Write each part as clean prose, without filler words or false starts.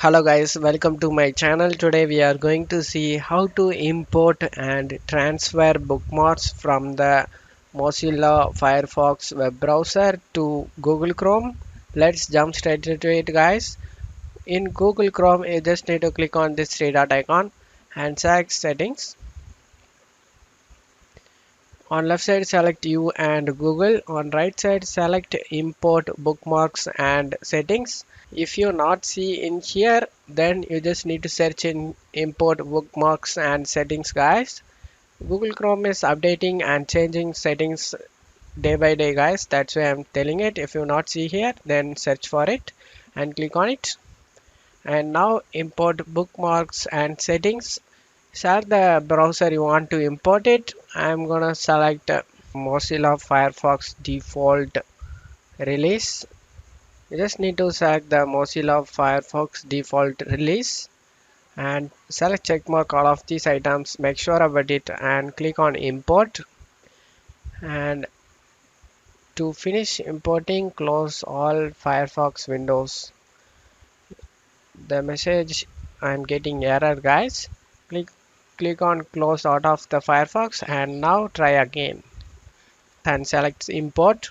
Hello guys, welcome to my channel. Today we are going to see how to import and transfer bookmarks from the Mozilla Firefox web browser to Google Chrome. Let's jump straight into it guys. In Google Chrome you just need to click on this three dot icon and select settings. On left side select you and Google. On right side select import bookmarks and settings. If you not see in here, then you just need to search in import bookmarks and settings guys. Google Chrome is updating and changing settings day by day guys. That's why I'm telling it. If you not see here, then search for it and click on it. And now import bookmarks and settings. Select the browser you want to import it. I'm gonna select Mozilla Firefox default release. You just need to select the Mozilla Firefox default release and select checkmark all of these items, make sure about it and click on import. And to finish importing, close all Firefox windows. The message I'm getting error guys. Click on close out of the Firefox and now try again and select import.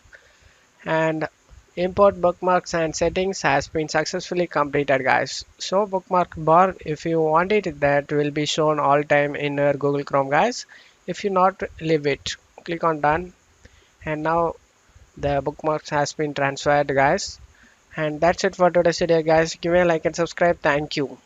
And import bookmarks and settings has been successfully completed guys. So bookmark bar, if you want it, that will be shown all time in your Google Chrome guys. If you not, leave it, click on done. And now the bookmarks has been transferred guys. And that's it for today's video guys. Give me a like and subscribe. Thank you.